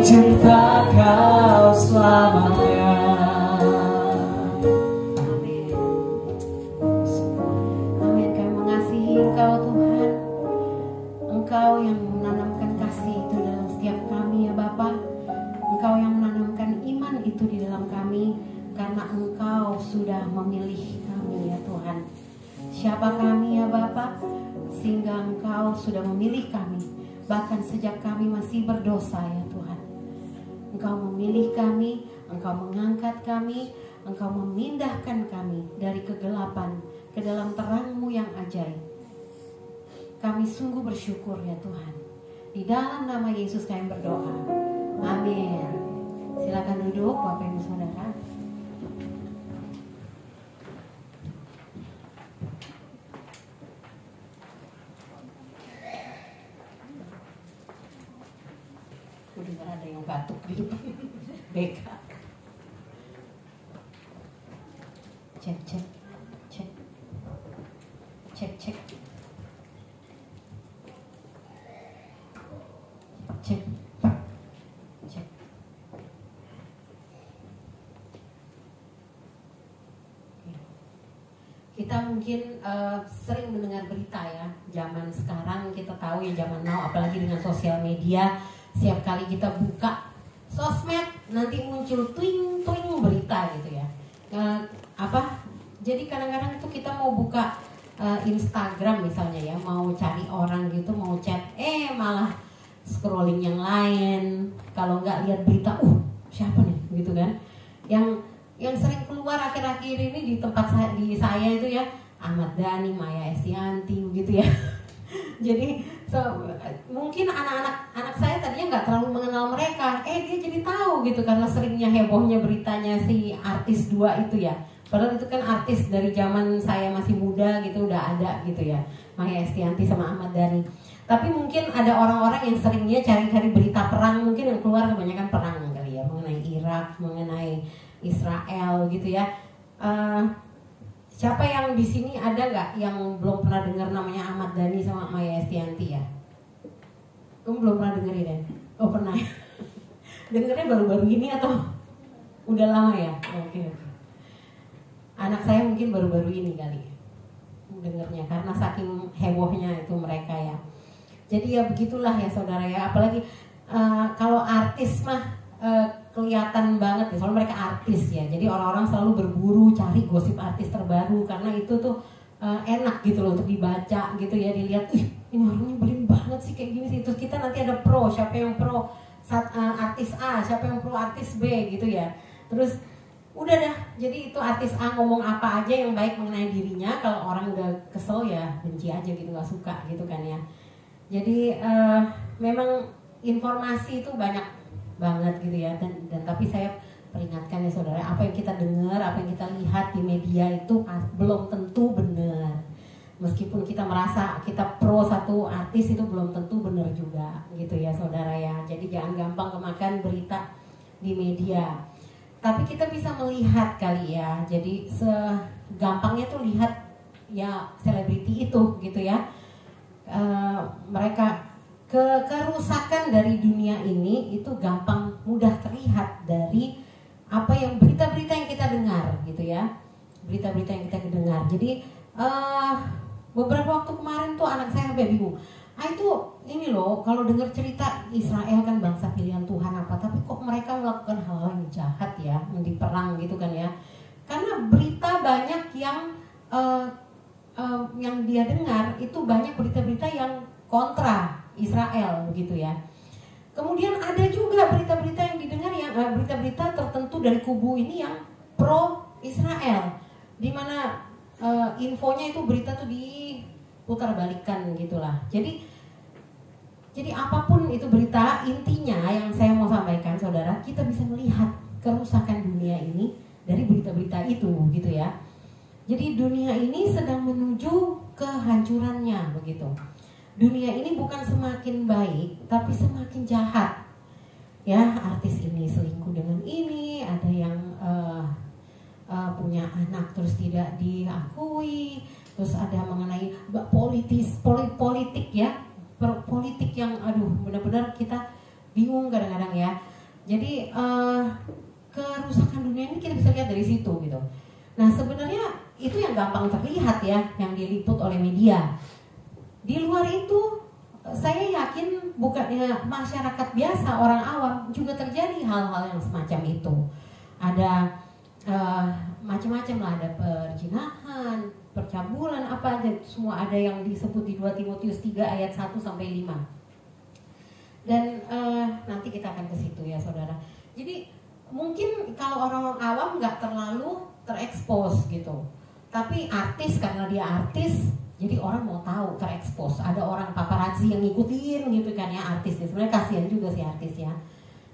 cinta Kau selamanya. Amin. Kami mengasihi Engkau Tuhan. Engkau yang menanamkan kasih itu dalam setiap kami ya Bapa. Engkau yang menanamkan iman itu di dalam kami, karena Engkau sudah memilih kami ya Tuhan. Siapa kami ya Bapa? Sehingga Engkau sudah memilih kami, bahkan sejak kami masih berdosa ya Tuhan. Engkau memilih kami, Engkau mengangkat kami, Engkau memindahkan kami dari kegelapan ke dalam terang-Mu yang ajaib. Kami sungguh bersyukur ya Tuhan. Di dalam nama Yesus kami berdoa. Amin. Silakan duduk Bapak Ibu Saudara. Udah ada yang batuk di depan. Beka. Cek. Cek. Cek. Cek. Kita mungkin sering mendengar berita ya. Zaman sekarang kita tahu ya, zaman now apalagi dengan sosial media. Setiap kali kita buka sosmed nanti muncul twing berita gitu ya. Jadi kadang-kadang itu kita mau buka Instagram misalnya ya, mau cari orang gitu, mau chat, malah scrolling yang lain. Kalau nggak lihat berita, siapa nih gitu kan? Yang sering keluar akhir-akhir ini di tempat saya itu ya Ahmad Dhani, Maya Estianty gitu ya. Jadi mungkin anak saya tadinya nggak terlalu mengenal mereka, dia jadi tahu gitu karena seringnya hebohnya beritanya si artis dua itu ya. Padahal itu kan artis dari zaman saya masih muda gitu udah ada gitu ya, Maya Estianty sama Ahmad Dhani. Tapi mungkin ada orang-orang yang seringnya cari-cari berita perang, mungkin yang keluar kebanyakan perang kali ya, mengenai Irak, mengenai Israel gitu ya. Siapa yang di sini ada nggak yang belum pernah dengar namanya Ahmad Dhani sama Maya Estianty ya? Kamu belum pernah dengerin ya? Oh pernah. Dengernya baru-baru ini atau udah lama ya? Oke. Anak saya mungkin baru-baru ini kali dengernya karena saking hebohnya itu mereka ya. Jadi ya begitulah ya saudara ya. Apalagi kalau artis mah kelihatan banget ya, soalnya mereka artis ya. Jadi orang-orang selalu berburu cari gosip artis terbaru karena itu tuh enak gitu loh untuk dibaca gitu ya, dilihat, ini orangnya nyebelin banget sih kayak gini sih. Terus kita nanti ada pro, siapa yang pro artis A, siapa yang pro artis B gitu ya. Terus udah dah, jadi itu artis A ngomong apa aja yang baik mengenai dirinya, kalau orang udah kesel ya benci aja gitu, gak suka gitu kan ya. Jadi memang informasi itu banyak banget gitu ya, dan tapi saya peringatkan ya saudara, apa yang kita dengar, apa yang kita lihat di media itu belum tentu benar. Meskipun kita merasa kita pro satu artis itu belum tentu benar juga gitu ya saudara ya. Jadi jangan gampang kemakan berita di media. Tapi kita bisa melihat kali ya. Jadi segampangnya tuh lihat ya selebriti itu gitu ya. Mereka kerusakan dari dunia ini itu gampang mudah terlihat dari apa yang berita-berita yang kita dengar gitu ya, berita-berita yang kita dengar. Jadi beberapa waktu kemarin tuh anak saya sampai bingung, itu ini loh kalau dengar cerita Israel kan bangsa pilihan Tuhan apa, tapi kok mereka melakukan hal-hal yang jahat ya, yang diperang gitu kan ya. Karena berita banyak yang dia dengar itu banyak berita-berita yang kontra Israel begitu ya. Kemudian ada juga berita-berita yang didengar yang berita-berita tertentu dari kubu ini yang pro Israel, di mana infonya itu berita tuh diputarbalikkan gitulah. Jadi apapun itu berita, intinya yang saya mau sampaikan saudara, kita bisa melihat kerusakan dunia ini dari berita-berita itu gitu ya. Jadi dunia ini sedang menuju kehancurannya begitu. Dunia ini bukan semakin baik, tapi semakin jahat. Ya, artis ini selingkuh dengan ini, ada yang punya anak terus tidak diakui, terus ada mengenai politik ya, politik yang benar-benar kita bingung kadang-kadang ya. Jadi kerusakan dunia ini kita bisa lihat dari situ gitu. Nah sebenarnya itu yang gampang terlihat ya, yang diliput oleh media. Di luar itu saya yakin bukannya masyarakat biasa, orang awam juga terjadi hal-hal yang semacam itu. Ada macam-macam lah, ada perzinahan, percabulan, apa aja, semua ada yang disebut di 2 Timotius 3 ayat 1 sampai 5. Dan nanti kita akan ke situ ya saudara. Jadi mungkin kalau orang awam nggak terlalu terekspos gitu, tapi artis, karena dia artis jadi orang mau tahu, terekspos. Ada orang paparazzi yang ngikutin gitu kan ya artis ya. Sebenarnya kasihan juga sih artis ya,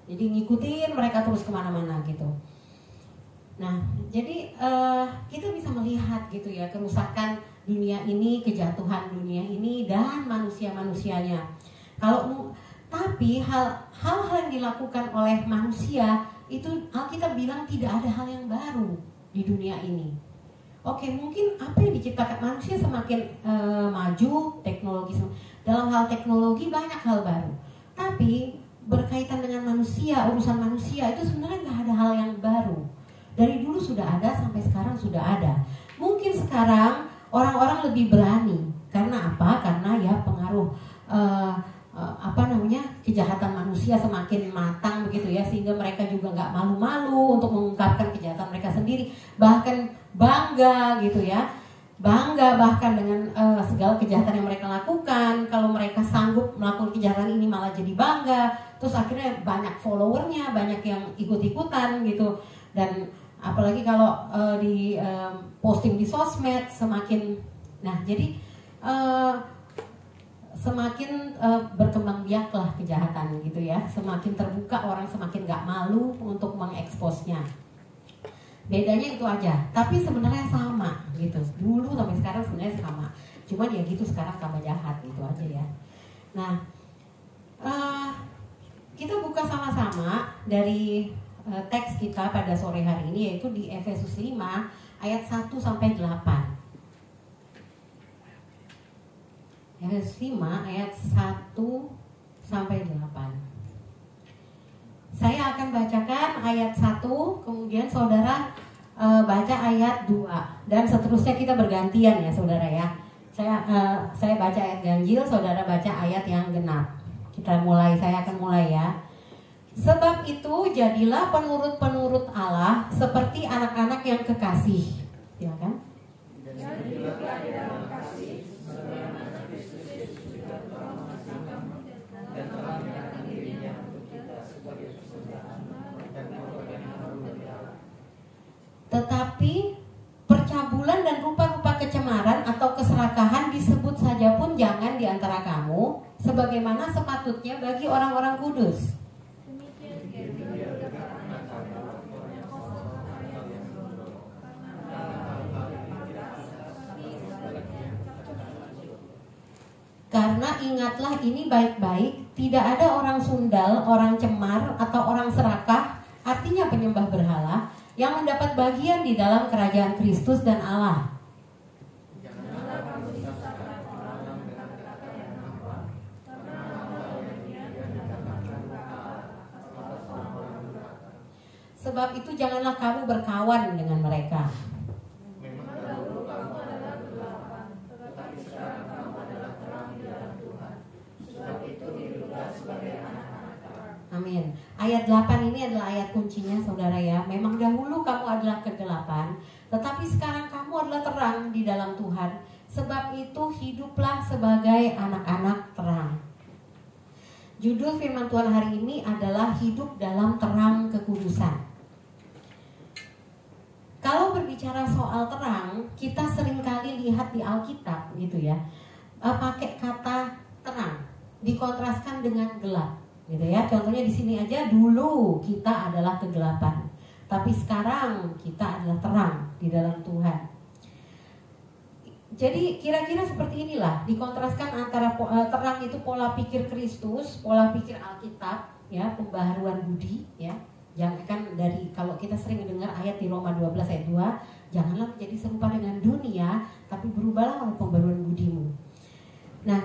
jadi ngikutin mereka terus kemana-mana gitu. Nah jadi kita bisa melihat gitu ya kerusakan dunia ini, kejatuhan dunia ini dan manusia-manusianya. Tapi hal-hal yang dilakukan oleh manusia itu Alkitab bilang tidak ada hal yang baru di dunia ini. Oke, mungkin apa yang diciptakan manusia semakin maju teknologi, dalam hal teknologi banyak hal baru. Tapi berkaitan dengan manusia, urusan manusia itu sebenarnya nggak ada hal yang baru. Dari dulu sudah ada sampai sekarang sudah ada. Mungkin sekarang orang-orang lebih berani karena apa? Karena ya pengaruh kejahatan manusia semakin matang begitu ya, sehingga mereka juga nggak malu-malu untuk mengungkapkan kejahatan mereka sendiri, bahkan bangga gitu ya, bangga bahkan dengan segala kejahatan yang mereka lakukan. Kalau mereka sanggup melakukan kejahatan ini malah jadi bangga, terus akhirnya banyak followernya, banyak yang ikut-ikutan gitu. Dan apalagi kalau di posting di sosmed semakin, nah jadi semakin berkembang biaklah kejahatan gitu ya. Semakin terbuka, orang semakin gak malu untuk mengeksposnya. Bedanya itu aja, tapi sebenarnya sama gitu. Dulu sampai sekarang sebenarnya sama. Cuman ya gitu sekarang tambah jahat gitu aja ya. Nah, kita buka sama-sama dari teks kita pada sore hari ini, yaitu di Efesus 5 ayat 1 sampai 8. Efesus 5 ayat 1 sampai 8. Saya akan bacakan ayat 1, kemudian saudara baca ayat 2, dan seterusnya kita bergantian ya saudara ya. Saya baca ayat ganjil, saudara baca ayat yang genap. Kita mulai, saya akan mulai ya. Sebab itu jadilah penurut-penurut Allah seperti anak-anak yang kekasih. Ya kan? Tetapi percabulan dan rupa-rupa kecemaran atau keserakahan disebut saja pun jangan di antara kamu, sebagaimana sepatutnya bagi orang-orang kudus. Karena ingatlah ini baik-baik, tidak ada orang sundal, orang cemar, atau orang serakah, artinya penyembah berhala, yang mendapat bagian di dalam kerajaan Kristus dan Allah. Sebab itu janganlah kamu berkawan dengan mereka. Amin. Ayat 8 ini adalah ayat kuncinya saudara ya. Memang dahulu kamu adalah kegelapan, tetapi sekarang kamu adalah terang di dalam Tuhan. Sebab itu hiduplah sebagai anak-anak terang. Judul firman Tuhan hari ini adalah hidup dalam terang kekudusan. Kalau berbicara soal terang, kita seringkali lihat di Alkitab gitu ya, pakai kata terang dikontraskan dengan gelap. Gitu ya, contohnya di sini aja, dulu kita adalah kegelapan, tapi sekarang kita adalah terang di dalam Tuhan. Jadi kira-kira seperti inilah, dikontraskan antara terang itu pola pikir Kristus, pola pikir Alkitab, ya, pembaharuan budi, ya. Jangan dari, kalau kita sering dengar ayat di Roma 12 ayat 2, janganlah menjadi serupa dengan dunia, tapi berubahlah oleh pembaharuan budimu. Nah,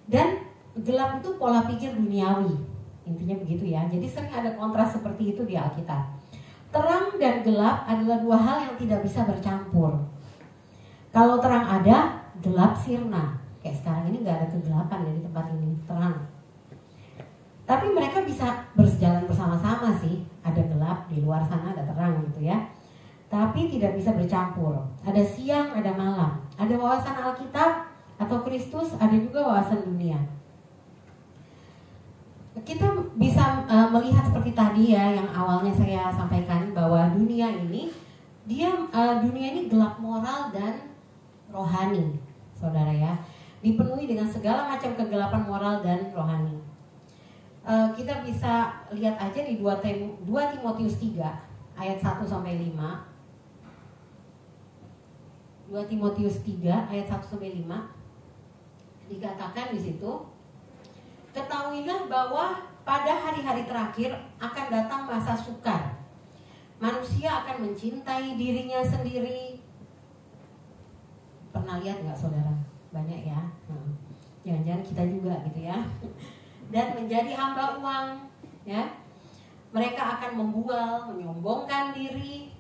dan gelap itu pola pikir duniawi, Intinya begitu ya. Jadi sering ada kontras seperti itu di Alkitab. Terang dan gelap adalah dua hal yang tidak bisa bercampur. Kalau terang ada, gelap sirna. Kayak sekarang ini nggak ada kegelapan ya di tempat ini, terang. Tapi mereka bisa berjalan bersama-sama sih. Ada gelap, di luar sana ada terang gitu ya. Tapi tidak bisa bercampur. Ada siang, ada malam. Ada wawasan Alkitab atau Kristus, ada juga wawasan dunia. Kita bisa melihat seperti tadi ya, yang awalnya saya sampaikan bahwa dunia ini gelap moral dan rohani, saudara ya, dipenuhi dengan segala macam kegelapan moral dan rohani. Kita bisa lihat aja di 2 Timotius 3 ayat 1 sampai 5. 2 Timotius 3 ayat 1 sampai 5 dikatakan di situ, ketahuilah bahwa pada hari-hari terakhir akan datang masa sukar. Manusia akan mencintai dirinya sendiri. Pernah lihat nggak saudara? Banyak ya. Jangan-jangan kita juga gitu ya. Dan menjadi hamba uang, ya. Mereka akan membual, menyombongkan diri.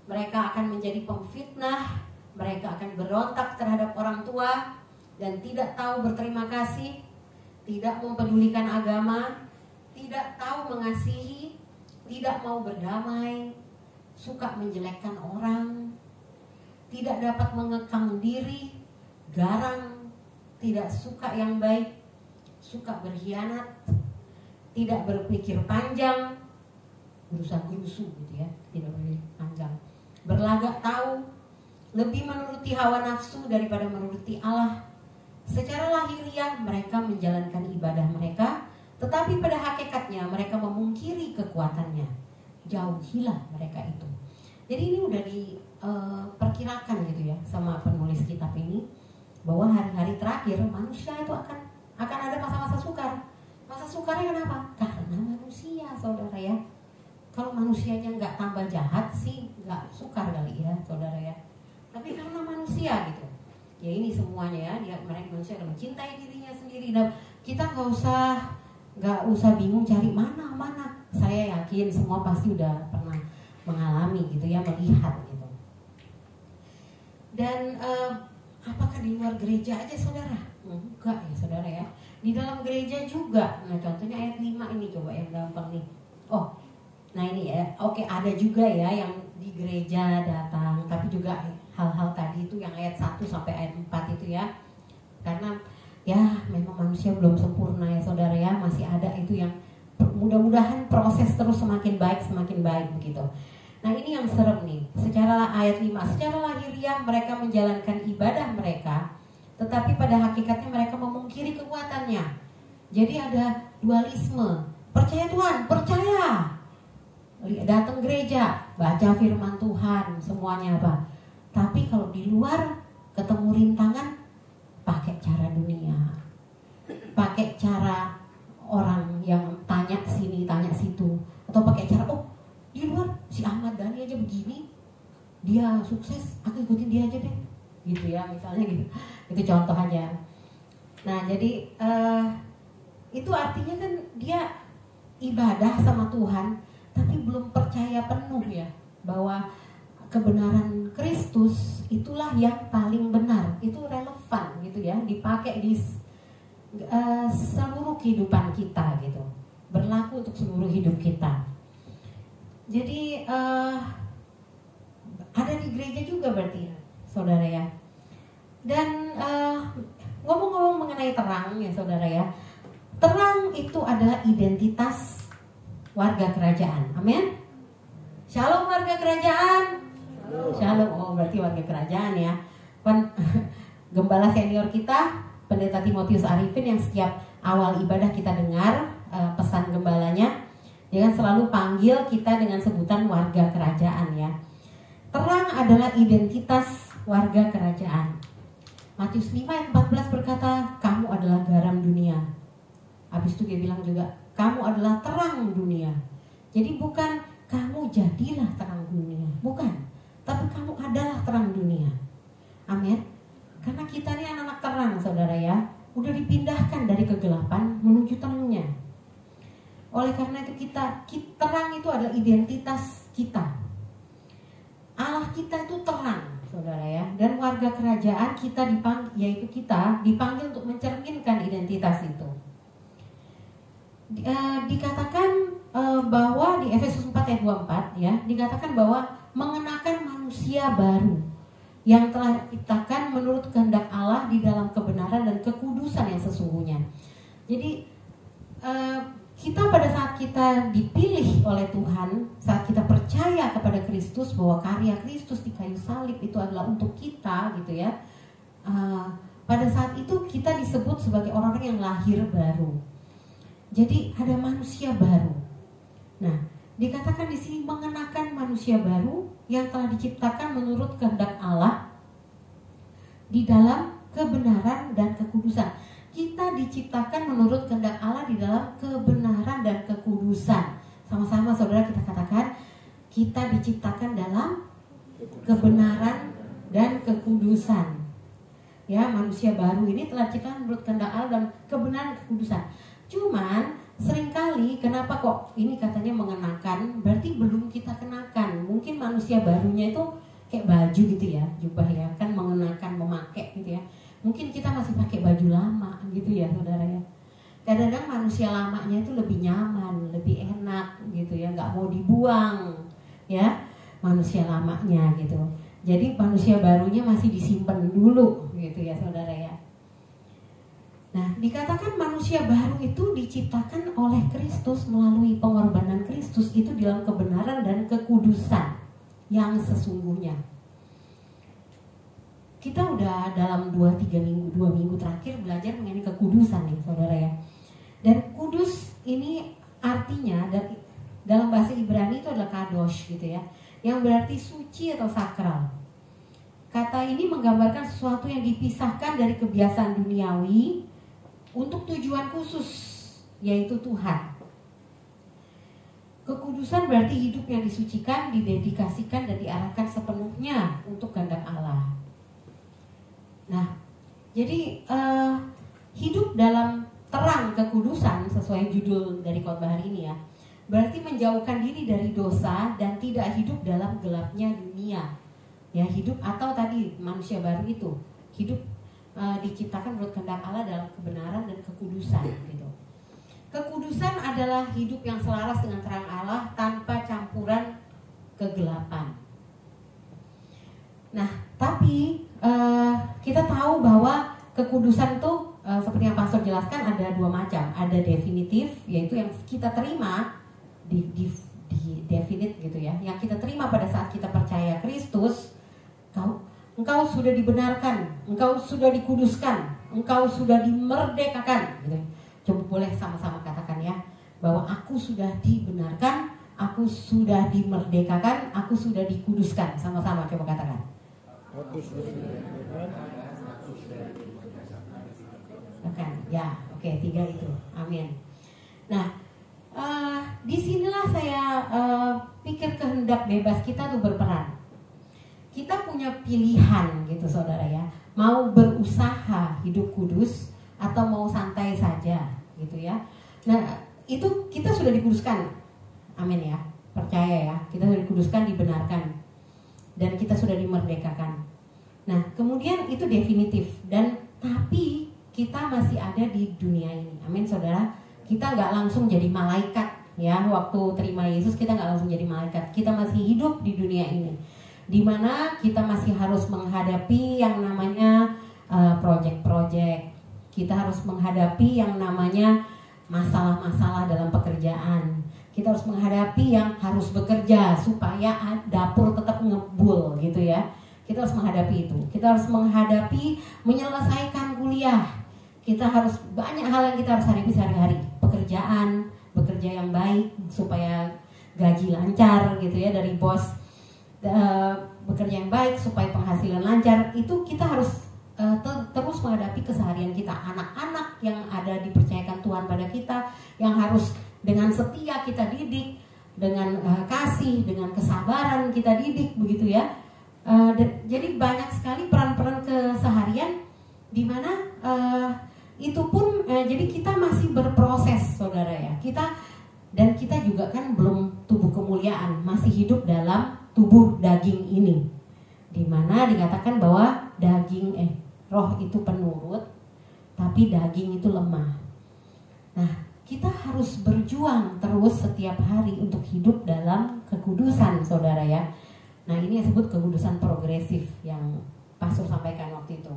Mereka akan menjadi pemfitnah. Mereka akan berontak terhadap orang tua dan tidak tahu berterima kasih. Tidak mempedulikan agama, tidak tahu mengasihi, tidak mau berdamai, suka menjelekkan orang, tidak dapat mengekang diri, garang, tidak suka yang baik, suka berkhianat, tidak berpikir panjang, gerusa-gerusu gitu ya, tidak berpikir panjang, berlagak tahu, lebih menuruti hawa nafsu daripada menuruti Allah. Secara lahiriah mereka menjalankan ibadah mereka, tetapi pada hakikatnya mereka memungkiri kekuatannya. Jauhilah mereka itu. Jadi ini udah diperkirakan gitu ya sama penulis kitab ini, bahwa hari-hari terakhir manusia itu akan ada masa-masa sukar. Masa sukarnya kenapa? Karena manusia, saudara ya. Kalau manusianya nggak tambah jahat sih nggak sukar kali ya, saudara ya. Tapi karena manusia gitu. Ya ini semuanya ya, mereka manusia akan mencintai dirinya sendiri, dan kita nggak usah bingung cari mana. Saya yakin semua pasti udah pernah mengalami gitu ya, melihat gitu. Dan apakah di luar gereja aja saudara? Enggak ya saudara ya. Di dalam gereja juga. Nah contohnya ayat 5 ini, coba yang gampang nih. Oh, nah ini ya. Oke, ada juga ya yang di gereja datang, tapi juga hal-hal tadi itu yang ayat 1 sampai ayat 4 itu ya. Karena ya memang manusia belum sempurna ya saudara ya, masih ada itu yang mudah-mudahan proses terus semakin baik begitu. Nah ini yang serem nih. Secara ayat 5, secara lahiriah mereka menjalankan ibadah mereka, tetapi pada hakikatnya mereka memungkiri kekuatannya. Jadi ada dualisme. Percaya Tuhan, percaya. Datang gereja, baca firman Tuhan, semuanya apa? Tapi kalau di luar ketemu rintangan, pakai cara dunia, pakai cara orang yang tanya sini, tanya situ, atau pakai cara di luar si Ahmad Dhani aja begini, dia sukses, aku ikutin dia aja deh, gitu ya misalnya gitu. Itu contoh aja. Nah jadi itu artinya kan dia ibadah sama Tuhan, tapi belum percaya penuh ya bahwa kebenaran Kristus itulah yang paling benar. Itu relevan gitu ya, dipakai di seluruh kehidupan kita gitu, berlaku untuk seluruh hidup kita. Jadi ada di gereja juga berarti saudara ya. Dan ngomong-ngomong mengenai terang ya saudara ya, terang itu adalah identitas warga kerajaan. Amin. Shalom warga kerajaan. Shalom. Oh berarti warga kerajaan ya. Gembala senior kita, Pendeta Timotius Arifin, yang setiap awal ibadah kita dengar pesan gembalanya, dia kan selalu panggil kita dengan sebutan warga kerajaan ya. Terang adalah identitas warga kerajaan. Matius 5 ayat 14 berkata, kamu adalah garam dunia. Habis itu dia bilang juga, kamu adalah terang dunia. Jadi bukan kamu jadilah terang dunia, bukan. Tapi kamu adalah terang dunia. Amin. Karena kita ini anak-anak terang saudara ya, udah dipindahkan dari kegelapan menuju terangnya. Oleh karena itu terang itu adalah identitas kita. Allah kita itu terang, saudara ya. Dan warga kerajaan kita dipanggil untuk mencerminkan identitas itu. Dikatakan bahwa di Efesus 4 ayat 24 ya, dikatakan bahwa mengenakan manusia baru yang telah diciptakan menurut kehendak Allah di dalam kebenaran dan kekudusan yang sesungguhnya. Jadi kita pada saat kita dipilih oleh Tuhan, saat kita percaya kepada Kristus bahwa karya Kristus di kayu salib itu adalah untuk kita gitu ya. Pada saat itu kita disebut sebagai orang-orang yang lahir baru. Jadi ada manusia baru. Nah, dikatakan di sini mengenakan manusia baru yang telah diciptakan menurut kehendak Allah di dalam kebenaran dan kekudusan. Kita diciptakan menurut kehendak Allah di dalam kebenaran dan kekudusan. Sama-sama saudara kita katakan, kita diciptakan dalam kebenaran dan kekudusan. Ya, manusia baru ini telah diciptakan menurut kehendak Allah dan kebenaran dan kekudusan. Cuman seringkali kenapa kok ini katanya mengenakan, berarti belum kita kenakan. Mungkin manusia barunya itu kayak baju gitu ya, jubah ya, kan mengenakan, memakai gitu ya. Mungkin kita masih pakai baju lama gitu ya saudara ya. Kadang-kadang manusia lamanya itu lebih nyaman, lebih enak gitu ya, nggak mau dibuang ya manusia lamanya gitu. Jadi manusia barunya masih disimpan dulu gitu ya saudara ya. Nah, dikatakan manusia baru itu diciptakan oleh Kristus melalui pengorbanan Kristus itu dalam kebenaran dan kekudusan yang sesungguhnya. Kita udah dalam 2 minggu terakhir belajar mengenai kekudusan nih saudara ya. Dan kudus ini artinya dalam bahasa Ibrani itu adalah kadosh gitu ya, yang berarti suci atau sakral. Kata ini menggambarkan sesuatu yang dipisahkan dari kebiasaan duniawi untuk tujuan khusus, yaitu Tuhan. Kekudusan berarti hidup yang disucikan, didedikasikan dan diarahkan sepenuhnya untuk kehendak Allah. Nah, jadi hidup dalam terang kekudusan sesuai judul dari khotbah hari ini ya, berarti menjauhkan diri dari dosa dan tidak hidup dalam gelapnya dunia. Ya, hidup atau tadi manusia baru itu hidup diciptakan menurut kehendak Allah dalam kebenaran dan kekudusan gitu. Kekudusan adalah hidup yang selaras dengan terang Allah tanpa campuran kegelapan. Nah, tapi kita tahu bahwa kekudusan itu seperti yang Pastor jelaskan ada 2 macam. Ada definitif, yaitu yang kita terima di definite gitu ya, yang kita terima pada saat kita percaya Kristus. Engkau sudah dibenarkan, engkau sudah dikuduskan, engkau sudah dimerdekakan gitu. Coba boleh sama-sama katakan ya, bahwa aku sudah dibenarkan, aku sudah dimerdekakan, aku sudah dikuduskan. Sama-sama coba katakan. Katakan, ya, oke, 3 itu, amin. Nah, disinilah saya pikir kehendak bebas kita tuh berperan. Kita punya pilihan gitu saudara ya, mau berusaha hidup kudus atau mau santai saja gitu ya. Nah, itu kita sudah dikuduskan, amin ya, percaya ya, kita sudah dikuduskan, dibenarkan, dan kita sudah dimerdekakan. Nah, kemudian itu definitif, dan tapi kita masih ada di dunia ini, amin saudara. Kita nggak langsung jadi malaikat ya, waktu terima Yesus kita nggak langsung jadi malaikat, kita masih hidup di dunia ini, di mana kita masih harus menghadapi yang namanya project-project. Kita harus menghadapi yang namanya masalah-masalah dalam pekerjaan. Kita harus menghadapi yang harus bekerja supaya dapur tetap ngebul gitu ya. Kita harus menghadapi itu. Kita harus menghadapi menyelesaikan kuliah. Kita harus banyak hal yang kita harus hadapi sehari-hari. Pekerjaan, bekerja yang baik supaya gaji lancar gitu ya dari bos. Bekerja yang baik supaya penghasilan lancar. Itu kita harus terus menghadapi keseharian kita. Anak-anak yang ada dipercayakan Tuhan pada kita, yang harus dengan setia kita didik, dengan kasih, dengan kesabaran kita didik begitu ya. Jadi banyak sekali peran-peran keseharian di mana itu pun jadi kita masih berproses saudara ya. Kita Dan kita juga kan belum tubuh kemuliaan, masih hidup dalam tubuh daging ini, dimana dikatakan bahwa roh itu penurut, tapi daging itu lemah. Nah, kita harus berjuang terus setiap hari untuk hidup dalam kekudusan, saudara ya. Nah, ini yang disebut kekudusan progresif yang pastor sampaikan waktu itu.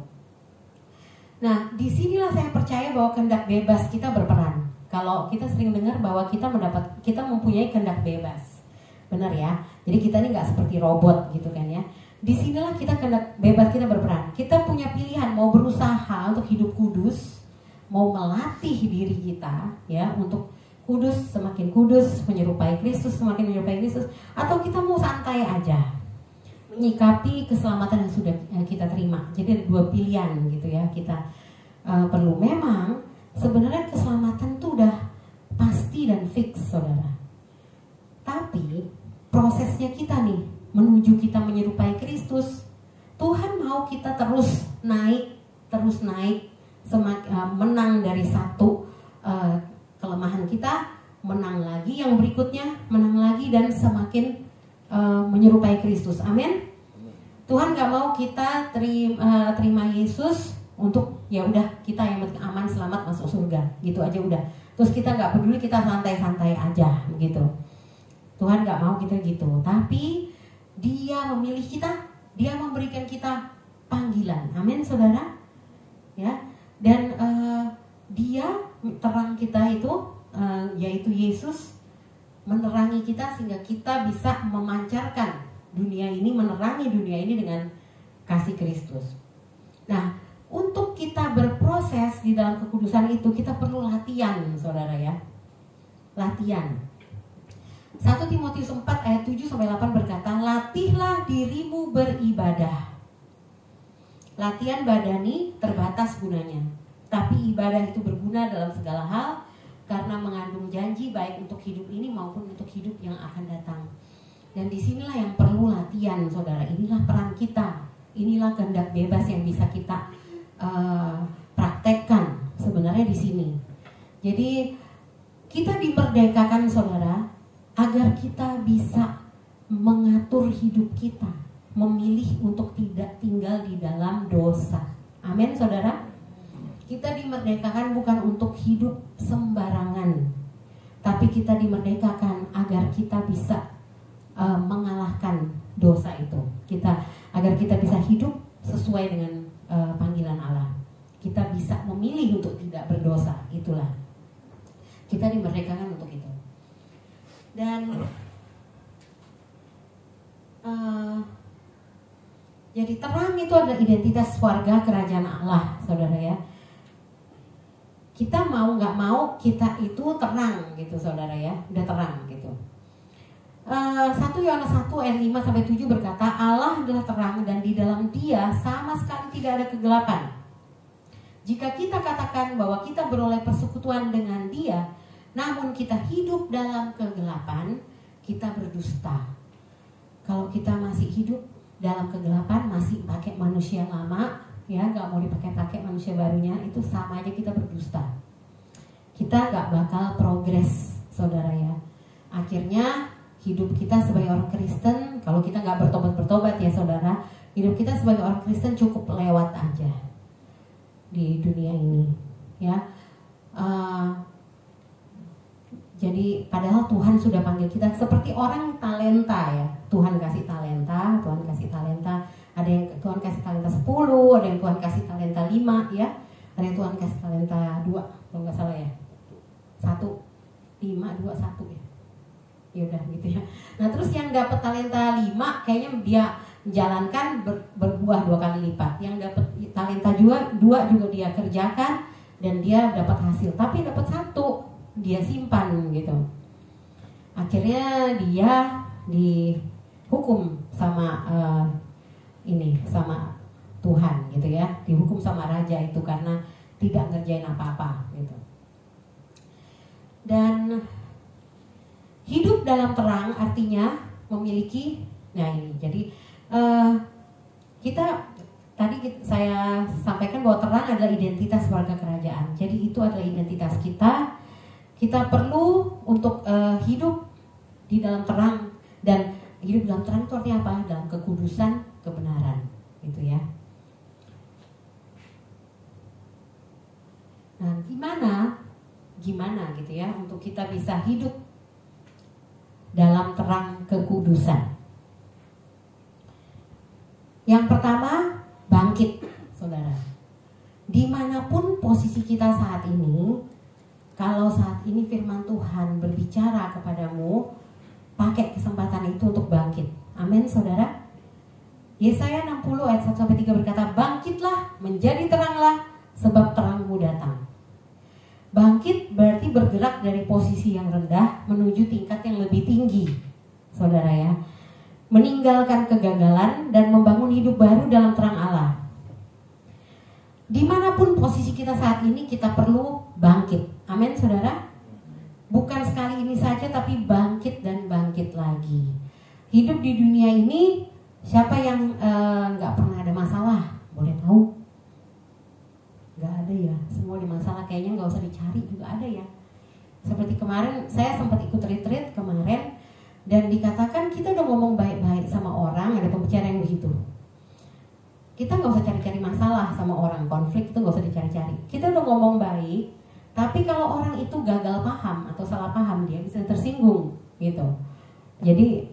Nah, disinilah saya percaya bahwa kehendak bebas kita berperan. Kalau kita sering dengar bahwa kita mempunyai kehendak bebas, benar ya. Jadi kita ini nggak seperti robot gitu kan ya. Disinilah kehendak bebas kita berperan. Kita punya pilihan mau berusaha untuk hidup kudus, mau melatih diri kita ya untuk kudus, semakin kudus, menyerupai Kristus, semakin menyerupai Kristus, atau kita mau santai aja menyikapi keselamatan yang sudah kita terima. Jadi ada dua pilihan gitu ya. Kita perlu, memang sebenarnya keselamatan itu udah pasti dan fix, saudara. Tapi prosesnya kita nih menuju kita menyerupai Kristus, Tuhan mau kita terus naik, menang dari satu kelemahan kita, menang lagi yang berikutnya, menang lagi, dan semakin menyerupai Kristus. Amin. Tuhan gak mau kita terima Yesus untuk ya udah kita yang penting aman, selamat, masuk surga gitu aja udah. Terus kita gak peduli, kita santai-santai aja begitu. Tuhan gak mau kita gitu. Tapi Dia memilih kita, Dia memberikan kita panggilan. Amin, saudara. Ya. Dan Dia terang kita itu yaitu Yesus menerangi kita sehingga kita bisa memancarkan dunia ini, menerangi dunia ini dengan kasih Kristus. Nah, untuk kita berproses di dalam kekudusan itu kita perlu latihan, saudara ya. Latihan. 1 Timotius 4 ayat 7-8 berkata, latihlah dirimu beribadah. Latihan badani terbatas gunanya, tapi ibadah itu berguna dalam segala hal, karena mengandung janji baik untuk hidup ini maupun untuk hidup yang akan datang. Dan disinilah yang perlu latihan, saudara. Inilah peran kita, inilah kehendak bebas yang bisa kita praktekkan sebenarnya di sini. Jadi kita dimerdekakan, saudara, agar kita bisa mengatur hidup kita, memilih untuk tidak tinggal di dalam dosa. Amin, saudara. Kita dimerdekakan bukan untuk hidup sembarangan, tapi kita dimerdekakan agar kita bisa mengalahkan dosa itu. Agar kita bisa hidup sesuai dengan panggilan Allah. Kita bisa memilih untuk tidak berdosa. Itulah kita dimerdekakan untuk itu. Dan jadi terang itu adalah identitas warga kerajaan Allah, saudara ya. Kita mau nggak mau, kita itu terang gitu, saudara ya. Udah terang gitu. 1 Yohanes 1 ayat 5-7 berkata, Allah adalah terang dan di dalam Dia sama sekali tidak ada kegelapan. Jika kita katakan bahwa kita beroleh persekutuan dengan Dia, namun kita hidup dalam kegelapan, kita berdusta. Kalau kita masih hidup dalam kegelapan, masih pakai manusia lama, ya nggak mau dipakai manusia barunya, itu sama aja kita berdusta. Kita nggak bakal progres, saudara ya. Akhirnya hidup kita sebagai orang Kristen, kalau kita nggak bertobat ya saudara, hidup kita sebagai orang Kristen cukup lewat aja di dunia ini, ya. Jadi padahal Tuhan sudah panggil kita seperti orang talenta ya. Tuhan kasih talenta. Ada yang Tuhan kasih talenta 10, ada yang Tuhan kasih talenta 5 ya. Ada yang Tuhan kasih talenta 2, kalau nggak salah ya. 1, 5, 2, 1 ya. Ya udah gitu ya. Nah terus yang dapat talenta 5 kayaknya dia menjalankan berbuah 2 kali lipat. Yang dapat talenta 2 juga dia kerjakan dan dia dapat hasil. Tapi dapat 1 dia simpan gitu. Akhirnya dia dihukum sama sama Tuhan gitu ya. Dihukum sama raja itu karena tidak ngerjain apa-apa gitu. Dan hidup dalam terang artinya memiliki, nah ini jadi saya sampaikan bahwa terang adalah identitas warga kerajaan. Jadi itu adalah identitas kita Kita perlu untuk hidup di dalam terang, dan hidup dalam terang itu artinya apa? Dalam kekudusan, kebenaran, gitu ya. Nah, gimana gitu ya untuk kita bisa hidup dalam terang kekudusan? Yang pertama, bangkit, saudara. Dimanapun posisi kita saat ini, kalau saat ini firman Tuhan berbicara kepadamu, pakai kesempatan itu untuk bangkit. Amin, saudara. Yesaya 60 ayat 1-3 berkata, bangkitlah, menjadi teranglah, sebab terangmu datang. Bangkit berarti bergerak dari posisi yang rendah menuju tingkat yang lebih tinggi, saudara ya. Meninggalkan kegagalan dan membangun hidup baru dalam terang Allah. Dimanapun posisi kita saat ini, kita perlu bangkit. Amin, saudara. Bukan sekali ini saja, tapi bangkit dan bangkit lagi. Hidup di dunia ini, siapa yang gak pernah ada masalah? Boleh tahu? Gak ada ya. Semua di masalah kayaknya gak usah dicari juga ada ya. Seperti kemarin, saya sempat ikut retreat kemarin, dan dikatakan kita udah ngomong baik-baik sama orang, ada pembicara yang begitu. Kita gak usah cari-cari masalah sama orang, konflik itu gak usah dicari-cari. Kita udah ngomong baik, tapi kalau orang itu gagal paham atau salah paham, dia bisa tersinggung gitu. Jadi,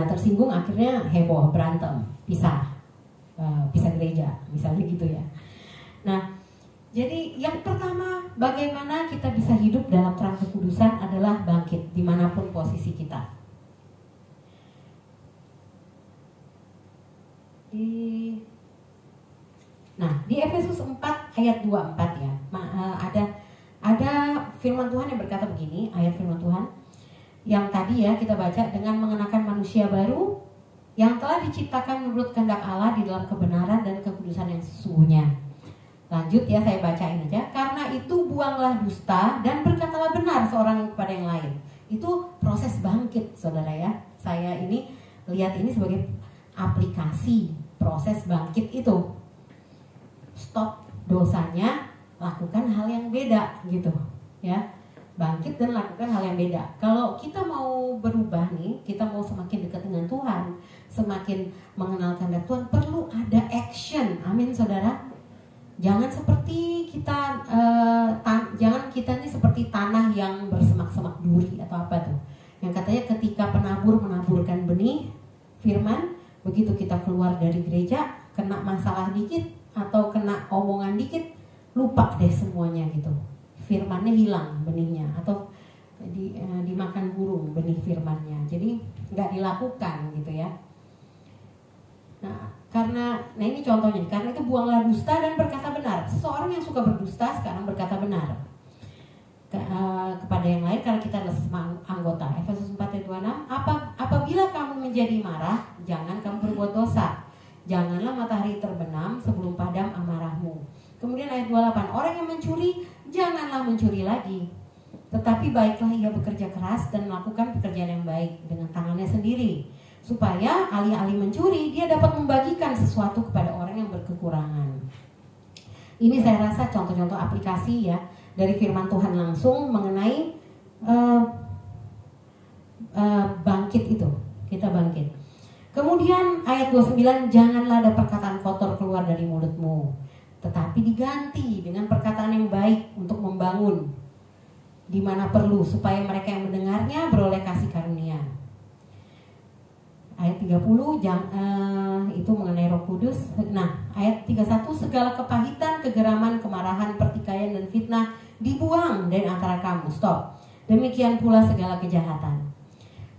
tersinggung akhirnya heboh, berantem, pisah gereja, misalnya gitu ya. Nah, jadi yang pertama, bagaimana kita bisa hidup dalam terang kekudusan adalah bangkit dimanapun posisi kita. Di Efesus 4 ayat 24 ya, ada firman Tuhan yang berkata begini, ayat firman Tuhan yang tadi ya kita baca, dengan mengenakan manusia baru yang telah diciptakan menurut kehendak Allah di dalam kebenaran dan kekudusan yang sesungguhnya. Lanjut ya, saya bacain aja. Karena itu buanglah dusta dan berkatalah benar seorang kepada yang lain. Itu proses bangkit, saudara ya. Saya ini lihat ini sebagai aplikasi proses bangkit itu. Stop dosanya, lakukan hal yang beda gitu ya. Bangkit dan lakukan hal yang beda. Kalau kita mau berubah nih, kita mau semakin dekat dengan Tuhan, semakin mengenal kehendak Tuhan, perlu ada action. Amin, saudara. Jangan seperti kita, jangan kita ini seperti tanah yang bersemak-semak duri atau apa tuh. Yang katanya ketika penabur menaburkan benih firman, begitu kita keluar dari gereja, kena masalah dikit atau kena omongan dikit, lupa deh semuanya gitu. Firmannya hilang benihnya, atau dimakan burung benih firmannya. Jadi nggak dilakukan gitu ya. Nah ini contohnya. Karena itu buanglah dusta dan berkata benar. Seseorang yang suka berdusta sekarang berkata benar kepada yang lain, karena kita adalah sesama anggota. Efesus 4 ayat 26. Apabila kamu menjadi marah, jangan kamu berbuat dosa. Janganlah matahari terbenam sebelum padam amarahmu. Kemudian ayat 28. Orang yang mencuri, janganlah mencuri lagi, tetapi baiklah ia bekerja keras dan melakukan pekerjaan yang baik dengan tangannya sendiri, supaya alih-alih mencuri, dia dapat membagikan sesuatu kepada orang yang berkekurangan. Ini saya rasa contoh-contoh aplikasi ya dari firman Tuhan langsung mengenai bangkit itu. Kita bangkit. Kemudian ayat 29, janganlah ada perkataan kotor keluar dari mulutmu, tetapi diganti dengan perkataan yang baik untuk membangun di mana perlu, supaya mereka yang mendengarnya beroleh kasih karunia. Ayat 30 itu mengenai Roh Kudus. Nah, ayat 31, segala kepahitan, kegeraman, kemarahan, pertikaian dan fitnah dibuang dari antara kamu. Stop. Demikian pula segala kejahatan.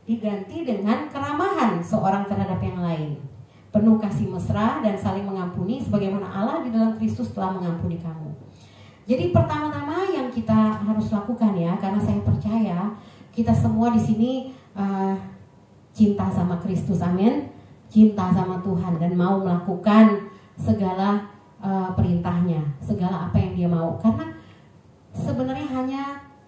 Diganti dengan keramahan seorang terhadap yang lain, penuh kasih mesra dan saling mengampuni sebagaimana Allah di dalam Kristus telah mengampuni kamu. Jadi pertama-tama yang kita harus lakukan ya, karena saya percaya kita semua di sini cinta sama Kristus, amin, cinta sama Tuhan dan mau melakukan segala perintahnya, segala apa yang Dia mau. Karena sebenarnya hanya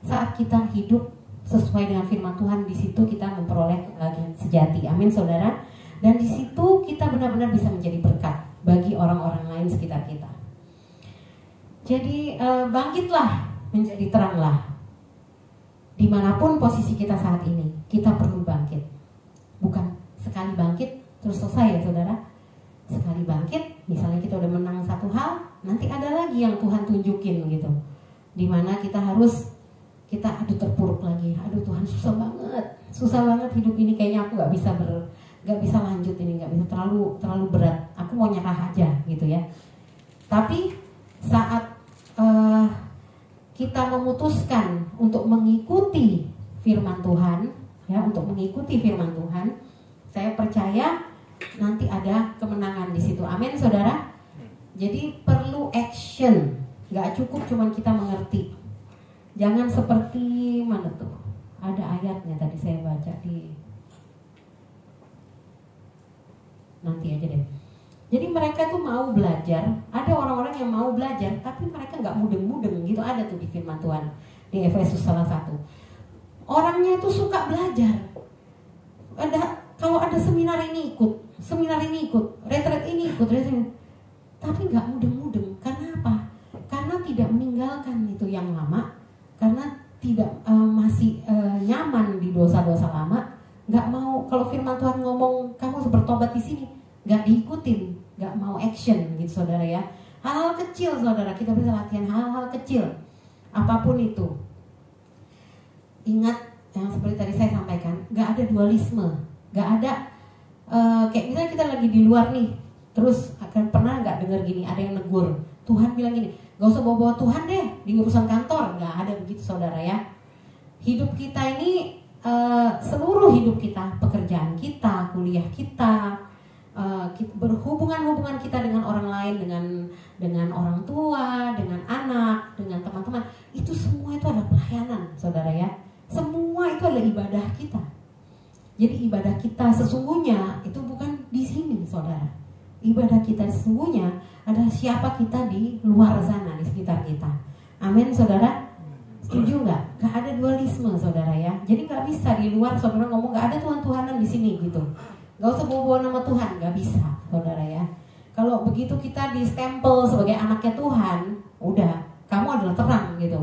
saat kita hidup sesuai dengan firman Tuhan, di situ kita memperoleh kebahagiaan sejati, amin, saudara. Dan di situ kita benar-benar bisa menjadi berkat bagi orang-orang lain sekitar kita. Jadi bangkitlah, menjadi teranglah. Dimanapun posisi kita saat ini, kita perlu bangkit. Bukan sekali bangkit terus selesai ya saudara. Sekali bangkit, misalnya kita udah menang satu hal, nanti ada lagi yang Tuhan tunjukin gitu. Dimana kita harus, aduh terpuruk lagi, aduh Tuhan susah banget hidup ini, kayaknya aku nggak bisa lanjut ini, nggak bisa, terlalu berat, aku mau nyerah aja gitu ya. Tapi saat kita memutuskan untuk mengikuti firman Tuhan, ya, untuk mengikuti firman Tuhan, saya percaya nanti ada kemenangan di situ. Amin, saudara. Jadi perlu action, nggak cukup cuman kita mengerti. Jangan seperti mana tuh? Ada ayatnya tadi saya baca di, nanti aja deh. Jadi mereka tuh mau belajar, ada orang-orang yang mau belajar, tapi mereka nggak mudeng-mudeng gitu, ada tuh di firman Tuhan di Efesus salah satu. Orangnya itu suka belajar. Kalau ada seminar ini ikut, retret ini ikut, tapi nggak mudeng-mudeng. Karena apa? Karena tidak meninggalkan itu yang lama, karena tidak masih nyaman di dosa-dosa lama. Nggak mau, kalau firman Tuhan ngomong kamu harus bertobat di sini, nggak diikutin, nggak mau action gitu saudara ya. Hal-hal kecil saudara, kita bisa latihan hal-hal kecil, apapun itu. Ingat yang seperti tadi saya sampaikan, nggak ada dualisme, nggak ada kayak misalnya kita lagi di luar nih, terus akan pernah nggak dengar gini, ada yang negur, Tuhan bilang gini, nggak usah bawa Tuhan deh di urusan kantor, nggak ada begitu saudara ya. Hidup kita ini seluruh hidup kita, pekerjaan kita, kuliah kita, berhubungan kita dengan orang lain, dengan orang tua, dengan anak, dengan teman-teman, itu semua itu adalah pelayanan saudara ya. Semua itu adalah ibadah kita. Jadi ibadah kita sesungguhnya itu bukan di sini saudara. Ibadah kita sesungguhnya adalah siapa kita di luar sana, di sekitar kita. Amin saudara. Setuju nggak? Gak ada dualisme saudara ya. Jadi nggak bisa di luar saudara ngomong gak ada Tuhan-Tuhanan di sini gitu. Gak usah bawa nama Tuhan, gak bisa saudara ya. Kalau begitu kita di stempel sebagai anaknya Tuhan, udah kamu adalah terang gitu.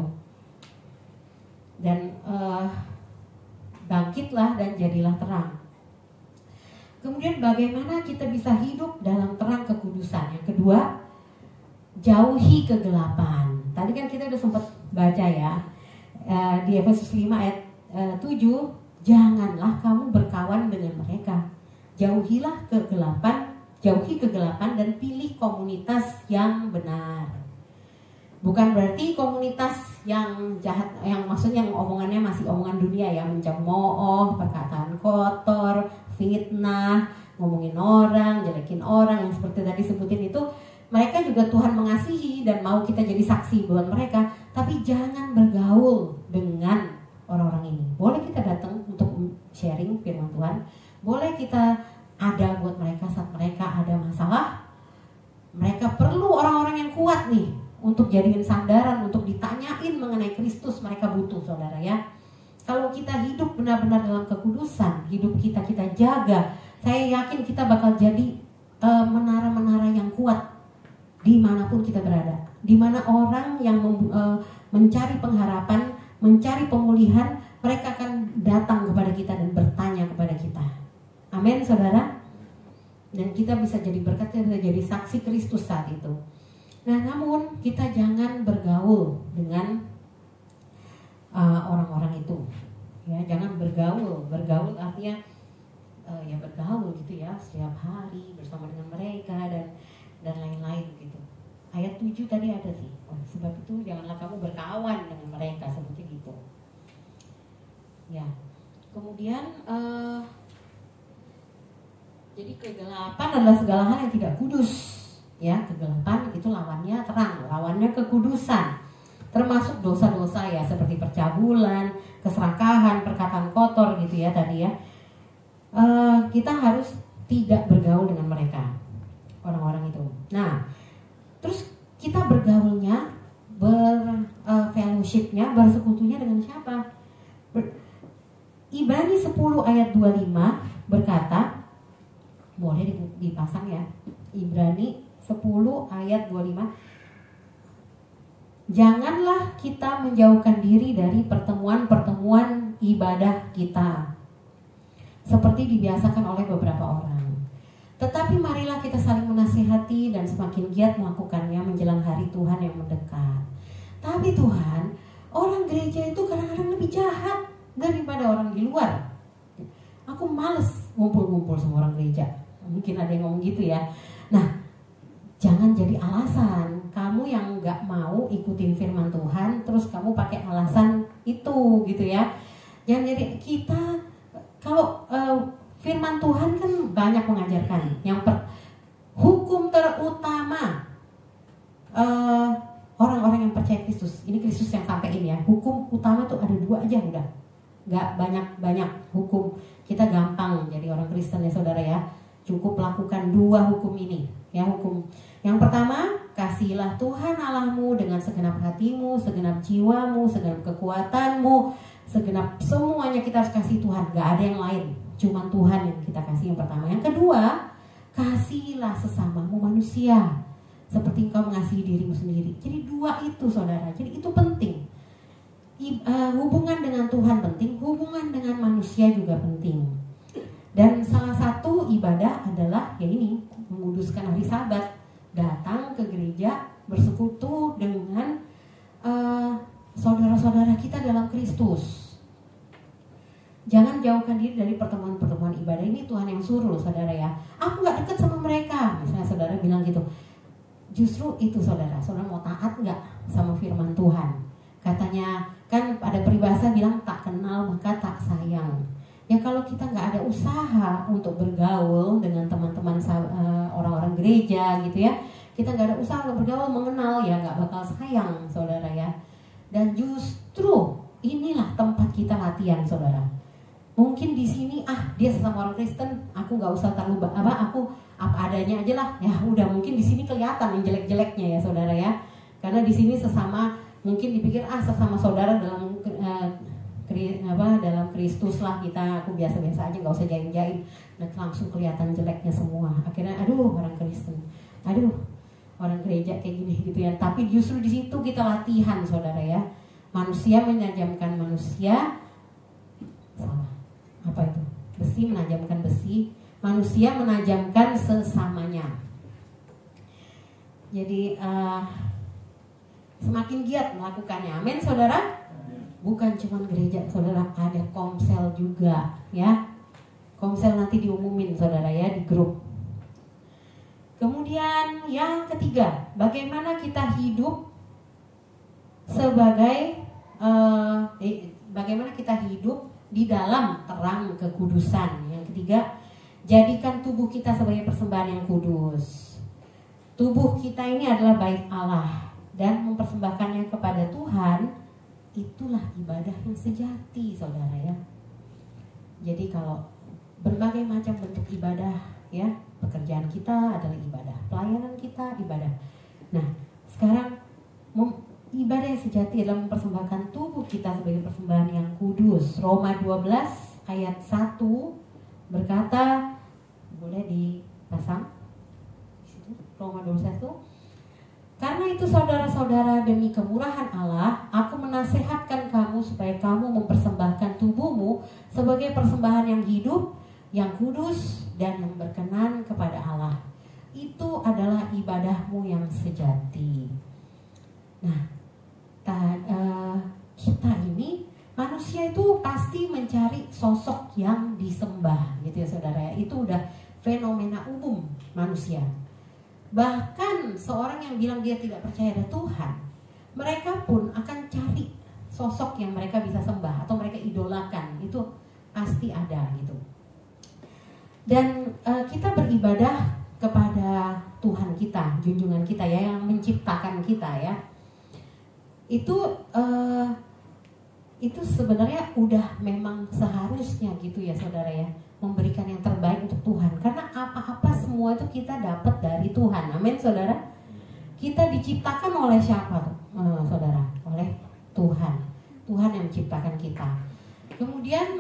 Dan bangkitlah dan jadilah terang. Kemudian bagaimana kita bisa hidup dalam terang kekudusan? Yang kedua, jauhi kegelapan. Tadi kan kita udah sempat baca ya, di Efesus 5 ayat 7, janganlah kamu berkawan dengan mereka. Jauhi kegelapan dan pilih komunitas yang benar. Bukan berarti komunitas yang jahat, yang maksudnya yang omongannya masih omongan dunia ya, mencemooh, perkataan kotor, fitnah, ngomongin orang, jelekin orang, yang seperti tadi sebutin itu. Mereka juga Tuhan mengasihi dan mau kita jadi saksi buat mereka, tapi jangan bergaul dengan orang-orang ini. Boleh kita datang untuk sharing firman Tuhan, boleh kita ada buat mereka saat mereka ada masalah. Mereka perlu orang-orang yang kuat nih untuk jadiin sandaran, untuk ditanyain mengenai Kristus. Mereka butuh saudara ya. Kalau kita hidup benar-benar dalam kekudusan, hidup kita jaga, saya yakin kita bakal jadi menara-menara yang kuat dimanapun kita berada. Dimana orang yang mencari pengharapan, mencari pemulihan, mereka akan datang kepada kita dan bertanya kepada kita. Amin saudara. Dan kita bisa jadi berkat, kita bisa jadi saksi Kristus saat itu. Nah namun kita jangan bergaul dengan orang-orang itu ya. Jangan bergaul artinya ya bergaul gitu ya setiap hari bersama dengan mereka dan lain-lain gitu. Ayat 7 tadi ada sih, sebab itu janganlah kamu berkawan dengan mereka, seperti gitu ya. Kemudian jadi kegelapan adalah segala hal yang tidak kudus ya. Kegelapan itu lawannya terang, lawannya kekudusan, termasuk dosa-dosa ya, seperti percabulan, keserakahan, perkataan kotor gitu ya tadi ya. Kita harus tidak bergaul dengan mereka, orang-orang itu. Nah, terus kita bergaulnya, berfellowshipnya, bersekutunya dengan siapa? Ibrani 10 ayat 25 berkata, boleh dipasang ya, Ibrani 10 ayat 25. Janganlah kita menjauhkan diri dari pertemuan-pertemuan ibadah kita, seperti dibiasakan oleh beberapa orang. Tetapi marilah kita saling menasihati dan semakin giat melakukannya menjelang hari Tuhan yang mendekat. Tapi Tuhan, orang gereja itu kadang-kadang lebih jahat daripada orang di luar. Aku males ngumpul-ngumpul sama orang gereja. Mungkin ada yang ngomong gitu ya. Nah, jangan jadi alasan kamu yang nggak mau ikutin firman Tuhan, terus kamu pakai alasan itu gitu ya. Jangan jadi kita kalau firman Tuhan kan banyak mengajarkan. Hukum terutama orang-orang yang percaya Kristus. Ini Kristus yang sampein ya. Hukum utama tuh ada 2 aja udah. Nggak banyak hukum. Kita gampang jadi orang Kristen ya saudara ya. Cukup lakukan 2 hukum ini ya. Hukum yang pertama, kasihilah Tuhan Allahmu dengan segenap hatimu, segenap jiwamu, segenap kekuatanmu, segenap semuanya kita harus kasih Tuhan. Gak ada yang lain, cuma Tuhan yang kita kasih yang pertama. Yang kedua, kasihilah sesamamu manusia seperti engkau mengasihi dirimu sendiri. Jadi 2 itu saudara, jadi itu penting. Hubungan dengan Tuhan penting, hubungan dengan manusia juga penting. Dan salah satu ibadah adalah ya ini, menguduskan hari Sabat. Datang ke gereja, bersekutu dengan saudara-saudara kita dalam Kristus. Jangan jauhkan diri dari pertemuan-pertemuan ibadah. Ini Tuhan yang suruh saudara ya. Aku gak deket sama mereka. Misalnya saudara bilang gitu. Justru itu saudara mau taat gak sama firman Tuhan? Katanya kan ada peribahasa bilang tak kenal maka tak sayang. Ya kalau kita nggak ada usaha untuk bergaul dengan teman-teman orang-orang gereja gitu ya, kita nggak ada usaha untuk bergaul, mengenal, ya nggak bakal sayang saudara ya. Dan justru inilah tempat kita latihan saudara. Mungkin di sini dia sesama orang Kristen, aku nggak usah terlalu aku apa adanya aja lah. Ya udah, mungkin di sini kelihatan yang jelek-jeleknya ya saudara ya. Karena di sini sesama, mungkin dipikir sesama saudara dalam dalam Kristus lah kita, aku biasa-biasa aja, nggak usah jaim-jaim. Dan langsung kelihatan jeleknya semua. Akhirnya orang Kristen, orang gereja kayak gini gitu ya. Tapi justru di situ kita latihan saudara ya. Manusia menajamkan manusia, salah. Apa itu? Besi menajamkan besi, manusia menajamkan sesamanya. Jadi semakin giat melakukannya. Amin saudara. Bukan cuma gereja saudara, ada komsel juga ya. Komsel nanti diumumin saudara ya di grup. Kemudian yang ketiga, bagaimana kita hidup sebagai bagaimana kita hidup di dalam terang kekudusan. Yang ketiga, jadikan tubuh kita sebagai persembahan yang kudus. Tubuh kita ini adalah bait Allah, dan mempersembahkannya kepada Tuhan, itulah ibadah yang sejati saudara ya. Jadi kalau berbagai macam bentuk ibadah ya, pekerjaan kita adalah ibadah, pelayanan kita ibadah. Nah sekarang ibadah yang sejati adalah mempersembahkan tubuh kita sebagai persembahan yang kudus. Roma 12 ayat 1 berkata, boleh dipasang Roma 12:1. Karena itu saudara-saudara, demi kemurahan Allah, aku menasehatkan kamu supaya kamu mempersembahkan tubuhmu sebagai persembahan yang hidup, yang kudus, dan yang berkenan kepada Allah. Itu adalah ibadahmu yang sejati. Nah, kita ini manusia itu pasti mencari sosok yang disembah, gitu ya saudara. Itu udah fenomena umum manusia. Bahkan seorang yang bilang dia tidak percaya ada Tuhan, mereka pun akan cari sosok yang mereka bisa sembah atau mereka idolakan. Itu pasti ada gitu. Dan kita beribadah kepada Tuhan kita, junjungan kita ya, yang menciptakan kita ya. Itu sebenarnya udah memang seharusnya gitu ya saudara ya, memberikan yang terbaik untuk Tuhan. Karena apa-apa semua itu kita dapat dari Tuhan. Amin saudara. Kita diciptakan oleh siapa saudara? Oleh Tuhan. Tuhan yang menciptakan kita. Kemudian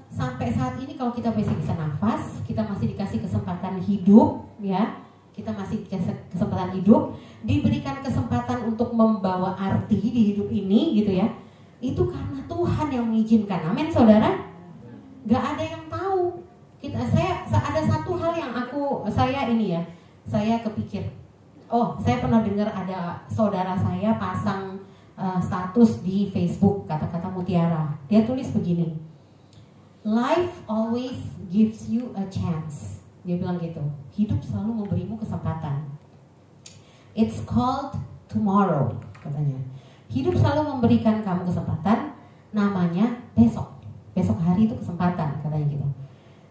sampai saat ini kalau kita masih bisa nafas, kita masih dikasih kesempatan hidup ya. kita masih kesempatan hidup, diberikan kesempatan untuk membawa arti di hidup ini gitu ya, itu karena Tuhan yang mengizinkan. Amin saudara. Gak ada yang tahu. Saya ada satu hal yang saya kepikir, saya pernah dengar ada saudara saya pasang status di Facebook, kata-kata mutiara. Dia tulis begini, life always gives you a chance. Dia bilang gitu, hidup selalu memberimu kesempatan. It's called tomorrow, katanya. Hidup selalu memberikan kamu kesempatan, namanya besok. Besok hari itu kesempatan, katanya gitu.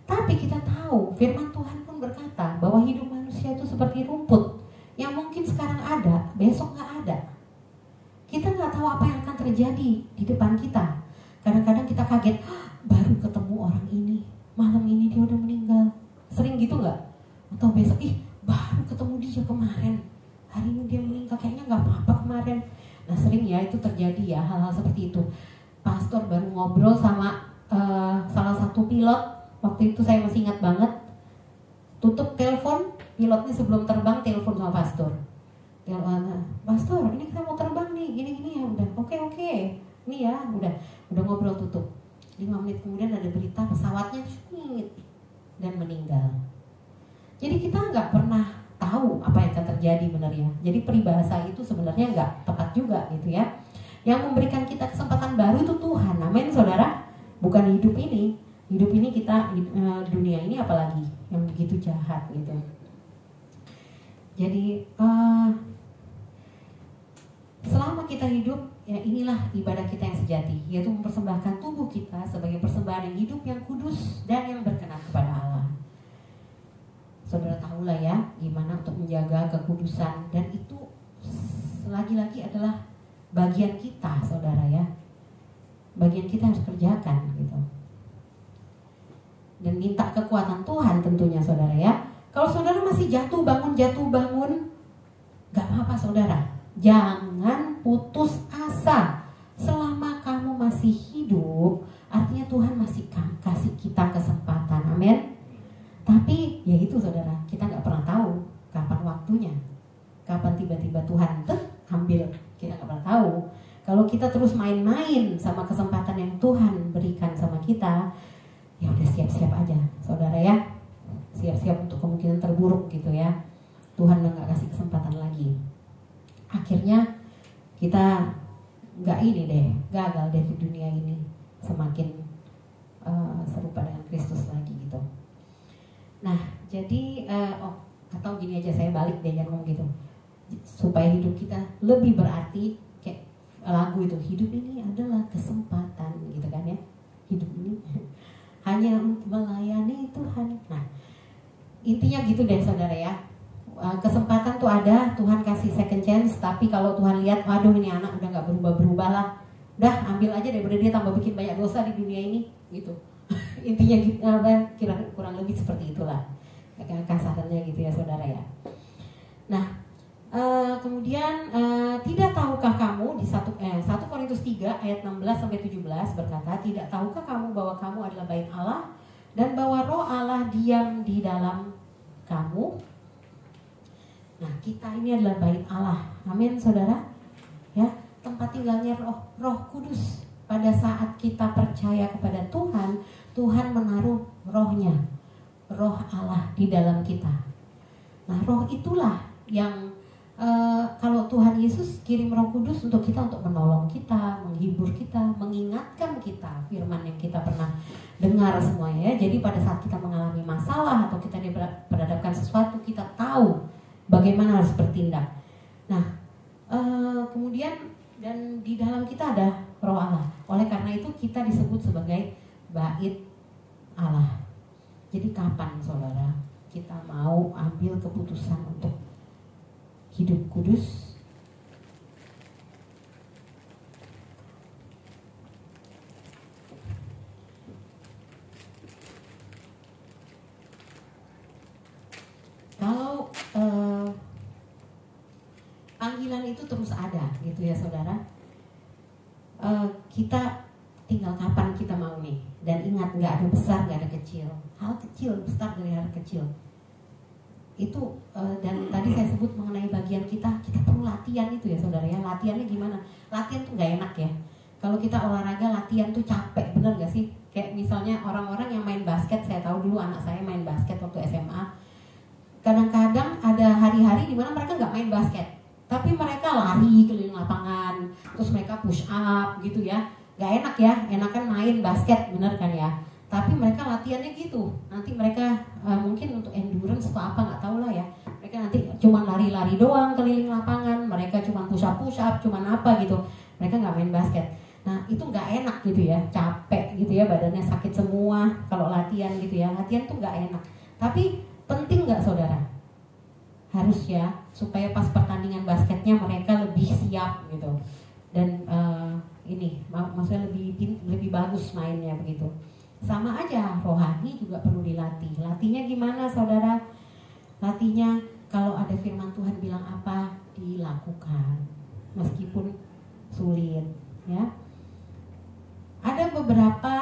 Tapi kita tahu, firman Tuhan pun berkata bahwa hidup manusia itu seperti rumput, yang mungkin sekarang ada, besok gak ada. Kita gak tahu apa yang akan terjadi di depan kita. Kadang-kadang kita kaget, baru ketemu orang ini, malam ini dia udah meninggal. Sering gitu gak? Atau besok, baru ketemu dia kemarin, hari ini dia meninggal, kayaknya gak apa-apa kemarin. Nah sering ya itu terjadi ya, hal-hal seperti itu. Pastor baru ngobrol sama salah satu pilot. Waktu itu saya masih ingat banget, tutup telepon, pilotnya sebelum terbang telepon sama pastor. Pastor, ini kita mau terbang nih, gini-gini ya, udah, oke, ini ya, udah ngobrol tutup. 5 menit kemudian ada berita pesawatnya syuting dan meninggal. Jadi kita nggak pernah tahu apa yang akan terjadi benar ya. Jadi peribahasa itu sebenarnya nggak tepat juga gitu ya. Yang memberikan kita kesempatan baru itu Tuhan. Amin saudara. Bukan hidup ini. Hidup ini kita, dunia ini apalagi yang begitu jahat gitu. Jadi selama kita hidup, ya inilah ibadah kita yang sejati, yaitu mempersembahkan tubuh kita sebagai persembahan yang hidup, yang kudus, dan yang berkenan kepada Allah. Saudara tahulah ya, gimana untuk menjaga kekudusan, dan itu lagi-lagi adalah bagian kita, saudara ya. Bagian kita harus kerjakan gitu. Dan minta kekuatan Tuhan tentunya saudara ya. Kalau saudara masih jatuh bangun, gak apa-apa saudara. Jangan putus asa. Selama kamu masih hidup, artinya Tuhan masih kasih kita kesempatan. Amin. Tapi ya itu saudara, kita gak pernah tahu kapan waktunya, kapan tiba-tiba Tuhan ambil. Kita gak pernah tahu. Kalau kita terus main-main sama kesempatan yang Tuhan berikan sama kita, ya udah siap-siap aja saudara ya. Siap-siap untuk kemungkinan terburuk gitu ya. Tuhan udah gak kasih kesempatan lagi. Akhirnya kita gagal deh di dunia ini. Semakin serupa dengan Kristus lagi gitu. Nah jadi atau gini aja, saya balik deh, jangan ngomong gitu. Supaya hidup kita lebih berarti, kayak lagu itu, hidup ini adalah kesempatan gitu kan ya. Hidup ini hanya untuk melayani Tuhan. Nah intinya gitu deh saudara ya. Kesempatan tuh ada, Tuhan kasih second chance. Tapi kalau Tuhan lihat, waduh ini anak udah gak berubah-berubah lah, udah ambil aja daripada dia tambah bikin banyak dosa di dunia ini gitu. Intinya kira kurang lebih seperti itulah kasarannya gitu ya saudara ya. Nah kemudian tidak tahukah kamu di 1 Korintus 3 ayat 16-17 berkata, tidak tahukah kamu bahwa kamu adalah bait Allah dan bahwa Roh Allah diam di dalam kamu. Nah kita ini adalah bait Allah. Amin saudara ya, tempat tinggalnya Roh Kudus. Pada saat kita percaya kepada Tuhan, Tuhan menaruh Rohnya, Roh Allah di dalam kita. Nah Roh itulah yang kalau Tuhan Yesus kirim Roh Kudus untuk kita, untuk menolong kita, menghibur kita, mengingatkan kita firman yang kita pernah dengar semuanya. Jadi pada saat kita mengalami masalah atau kita diperhadapkan sesuatu, kita tahu bagaimana harus bertindak. Nah kemudian dan di dalam kita ada Roh Allah. Oleh karena itu kita disebut sebagai bait Allah. Jadi kapan saudara kita mau ambil keputusan untuk hidup kudus? Kalau panggilan itu terus ada gitu ya saudara, kita tinggal kapan kita mau nih. Dan ingat, gak ada besar, gak ada kecil. Hal kecil besar dari hal kecil. Itu dan tadi saya sebut mengenai bagian kita perlu latihan itu ya saudara ya. Latihannya gimana? Latihan tuh gak enak ya. Kalau kita olahraga latihan tuh capek, bener gak sih? Kayak misalnya orang-orang yang main basket, saya tahu dulu anak saya main basket waktu SMA. Kadang-kadang ada hari-hari di mana mereka nggak main basket, tapi mereka lari keliling lapangan, terus mereka push up gitu ya. Gak enak ya, enakan main basket, bener kan ya? Tapi mereka latihannya gitu. Nanti mereka mungkin untuk endurance atau apa nggak tahu lah ya. Mereka nanti cuma lari-lari doang keliling lapangan, mereka cuma push up, cuma apa gitu. Mereka nggak main basket. Nah itu nggak enak gitu ya, capek gitu ya, badannya sakit semua kalau latihan gitu ya. Latihan tuh nggak enak. Tapi penting nggak saudara? Harus ya, supaya pas pertandingan basketnya mereka lebih siap gitu. Dan maksudnya lebih bagus mainnya begitu. Sama aja, rohani juga perlu dilatih. Latihnya gimana saudara? Latihnya kalau ada firman Tuhan bilang apa, dilakukan meskipun sulit ya. Ada beberapa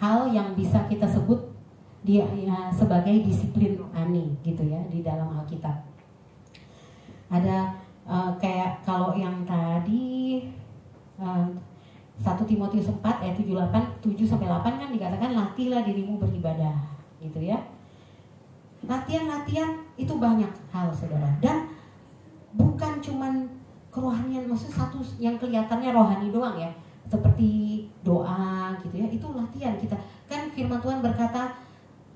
hal yang bisa kita sebut sebagai disiplin rohani gitu ya di dalam Alkitab. Ada kayak kalau yang tadi 1 Timotius 4 ayat 7-8 kan dikatakan latihlah dirimu beribadah gitu ya. Latihan itu banyak hal saudara, dan bukan cuman kerohanian, maksudnya satu yang kelihatannya rohani doang ya, seperti doa gitu ya, itu latihan kita. Kan firman Tuhan berkata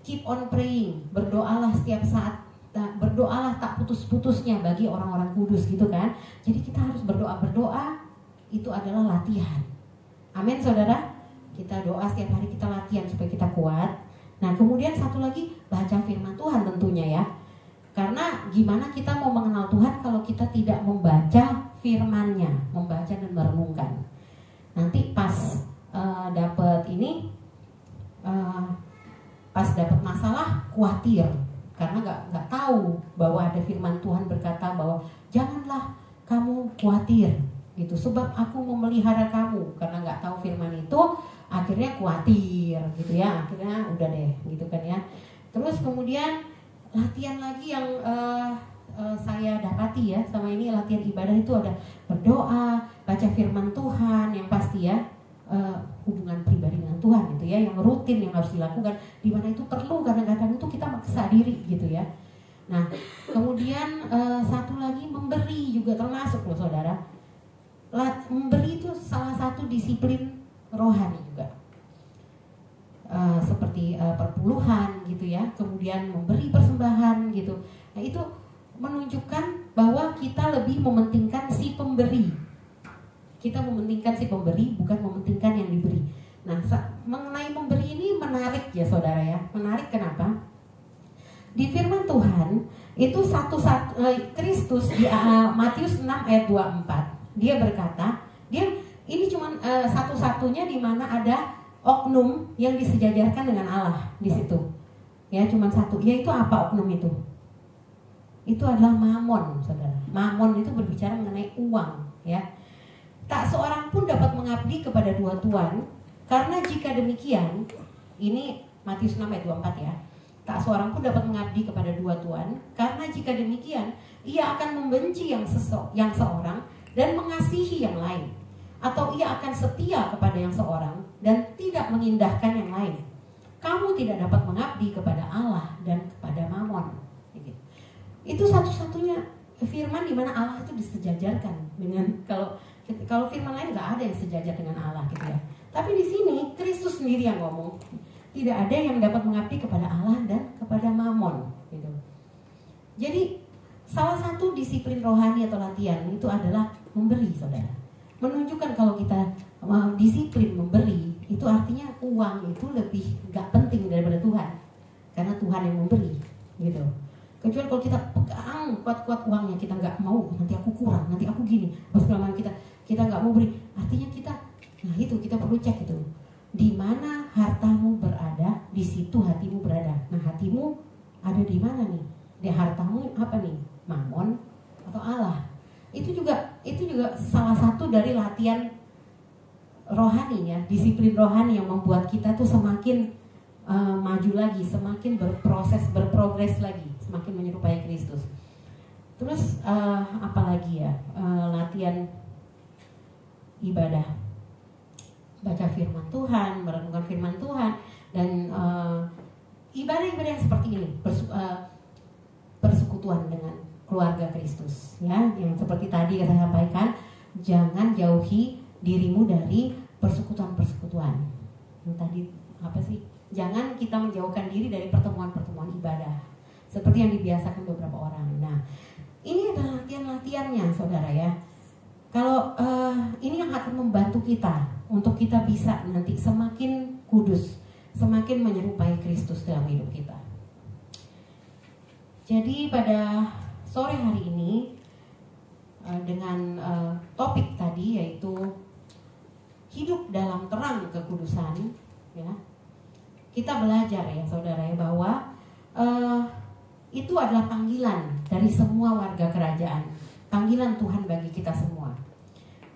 keep on praying, berdoalah setiap saat, berdoalah tak putus-putusnya bagi orang-orang kudus gitu kan. Jadi kita harus berdoa itu adalah latihan. Amin saudara. Kita doa setiap hari, kita latihan supaya kita kuat. Nah kemudian satu lagi, baca firman Tuhan tentunya ya. Karena gimana kita mau mengenal Tuhan kalau kita tidak membaca firman-Nya, membaca dan merenungkan. Nanti pas dapat masalah khawatir karena nggak tahu bahwa ada firman Tuhan berkata bahwa janganlah kamu khawatir gitu, sebab aku memelihara kamu. Karena nggak tahu firman itu akhirnya khawatir gitu ya, akhirnya udah deh gitu kan ya. Terus kemudian latihan lagi yang saya dapati ya sama ini, latihan ibadah itu ada berdoa, baca firman Tuhan yang pasti ya, hubungan pribadi dengan Tuhan gitu ya, yang rutin yang harus dilakukan, di mana itu perlu kadang-kadang itu kita maksa diri gitu ya. Nah kemudian satu lagi memberi juga termasuk loh saudara. Memberi itu salah satu disiplin rohani juga, seperti perpuluhan gitu ya, kemudian memberi persembahan gitu. Nah itu menunjukkan bahwa kita lebih mementingkan si pemberi. Kita mementingkan si pemberi, bukan mementingkan yang diberi. Nah mengenai memberi ini menarik ya saudara ya. Menarik kenapa? Di firman Tuhan itu Kristus di Matius 6 ayat 24 dia berkata, ini cuma satu-satunya di mana ada oknum yang disejajarkan dengan Allah di situ. Ya, cuma satu. Yaitu apa oknum itu? Itu adalah mamon, saudara. Mamon itu berbicara mengenai uang, ya. Tak seorang pun dapat mengabdi kepada dua tuan, karena jika demikian, ini Matius 6 ayat 24 ya. Tak seorang pun dapat mengabdi kepada dua tuan, karena jika demikian, ia akan membenci yang seorang dan mengasihi yang lain, atau ia akan setia kepada yang seorang dan tidak mengindahkan yang lain. Kamu tidak dapat mengabdi kepada Allah dan kepada mamon. Itu satu-satunya firman di mana Allah itu disejajarkan dengan, kalau firman lain nggak ada yang sejajar dengan Allah gitu ya. Tapi di sini Kristus sendiri yang ngomong, tidak ada yang dapat mengabdi kepada Allah dan kepada mamon gitu. Jadi salah satu disiplin rohani atau latihan itu adalah memberi, saudara. Menunjukkan kalau kita disiplin memberi, itu artinya uang itu lebih gak penting daripada Tuhan, karena Tuhan yang memberi, gitu. Kecuali kalau kita pegang kuat-kuat uangnya, kita gak mau, nanti aku kurang, nanti aku gini. Pas kelamaan kita gak mau beri, artinya kita, nah itu kita perlu cek itu. Di mana hartamu berada, di situ hatimu berada. Nah hatimu ada di mana nih? Di hartamu apa nih? Mamon atau Allah? Itu juga salah satu dari latihan rohani ya, disiplin rohani yang membuat kita tuh semakin maju lagi, semakin berprogres lagi. semakin menyerupai Kristus. Terus apalagi ya, latihan ibadah, baca firman Tuhan, merenungkan firman Tuhan, dan ibadah-ibadah yang seperti ini, persekutuan dengan keluarga Kristus, ya, yang seperti tadi saya sampaikan, jangan jauhi dirimu dari persekutuan-persekutuan. Yang tadi apa sih? Jangan kita menjauhkan diri dari pertemuan-pertemuan ibadah, seperti yang dibiasakan beberapa orang. Nah, ini adalah latihan-latihannya, saudara ya. Kalau ini yang akan membantu kita untuk kita bisa nanti semakin kudus, semakin menyerupai Kristus dalam hidup kita. Jadi pada sore hari ini dengan topik tadi yaitu hidup dalam terang kekudusan, ya, kita belajar ya saudara ya bahwa itu adalah panggilan dari semua warga kerajaan, panggilan Tuhan bagi kita semua.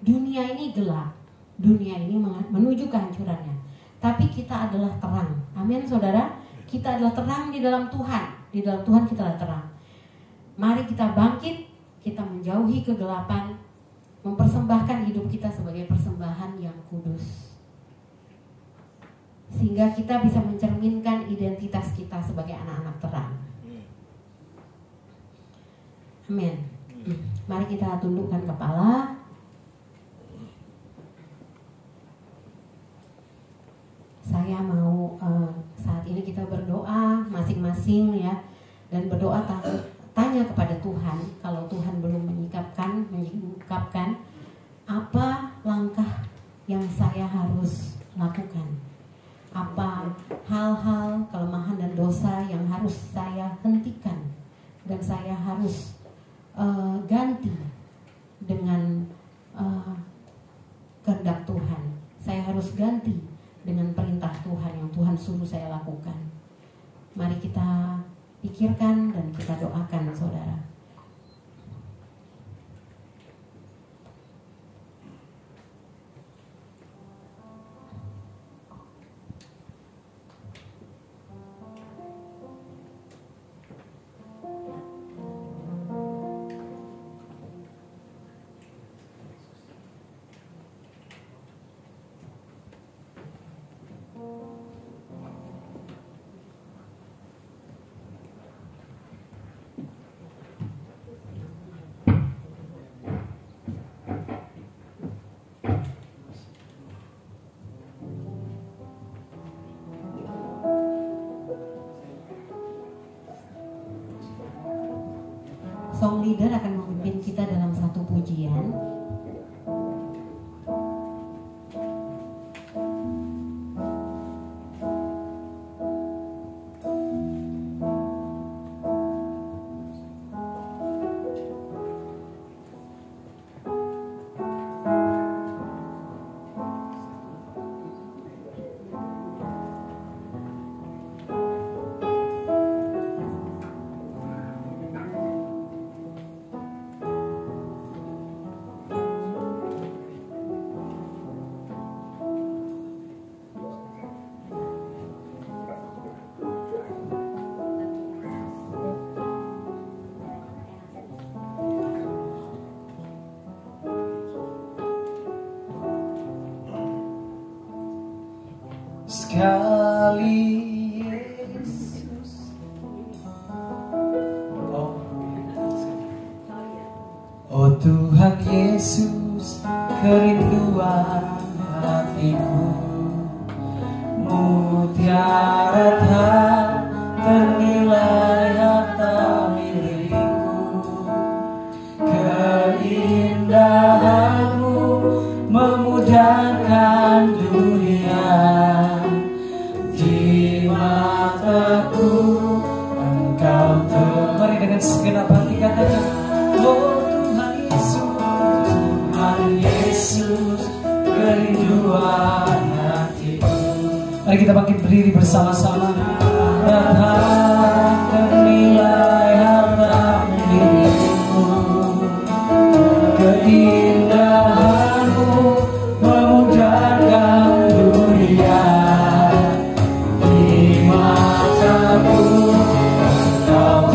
Dunia ini gelap, dunia ini menuju kehancurannya, tapi kita adalah terang. Amin saudara, kita adalah terang di dalam Tuhan. Di dalam Tuhan kita adalah terang. Mari kita bangkit, kita menjauhi kegelapan, mempersembahkan hidup kita sebagai persembahan yang kudus, sehingga kita bisa mencerminkan identitas kita sebagai anak-anak terang. Amin. Mari kita tundukkan kepala. Saya mau saat ini kita berdoa masing-masing ya, dan berdoa tanya kepada Tuhan. Kalau Tuhan belum menyingkapkan apa langkah yang saya harus lakukan, apa hal-hal kelemahan dan dosa yang harus saya hentikan dan saya harus ganti dengan kehendak Tuhan. Saya harus ganti dengan perintah Tuhan yang Tuhan suruh saya lakukan. Mari kita pikirkan dan kita doakan saudara. Song leader akan memimpin kita dalam satu pujian. Sekali Yesus, oh Tuhan Yesus, kerinduan hatiku, mutiara tak ternilai harta milikku, keindahanmu memudahkan dunia. Di mataku Engkau mari dengan segenap hati katakan, oh Tuhan Yesus, Tuhan Yesus, kerinduan hatiku. Mari kita bangkit berdiri bersama-sama. Tak ternilai harta milikku, keindahanmu memudahkan dunia. Di mataku Engkau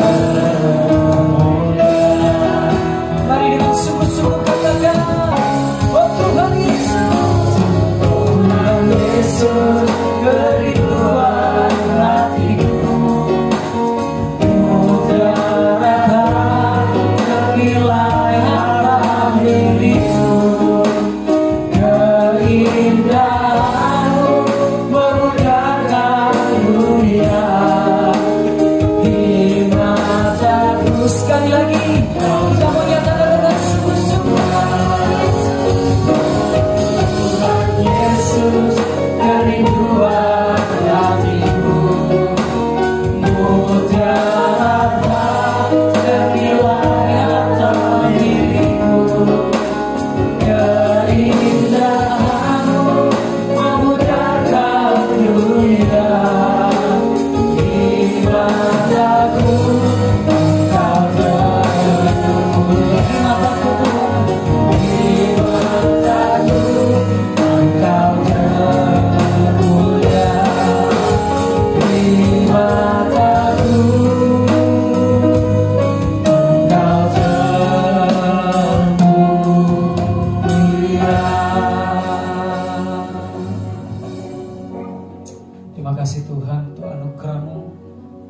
Terima kasih Tuhan untuk anugerah-Mu.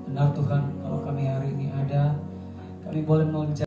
Benar Tuhan, kalau kami hari ini ada, kami boleh mengucapkan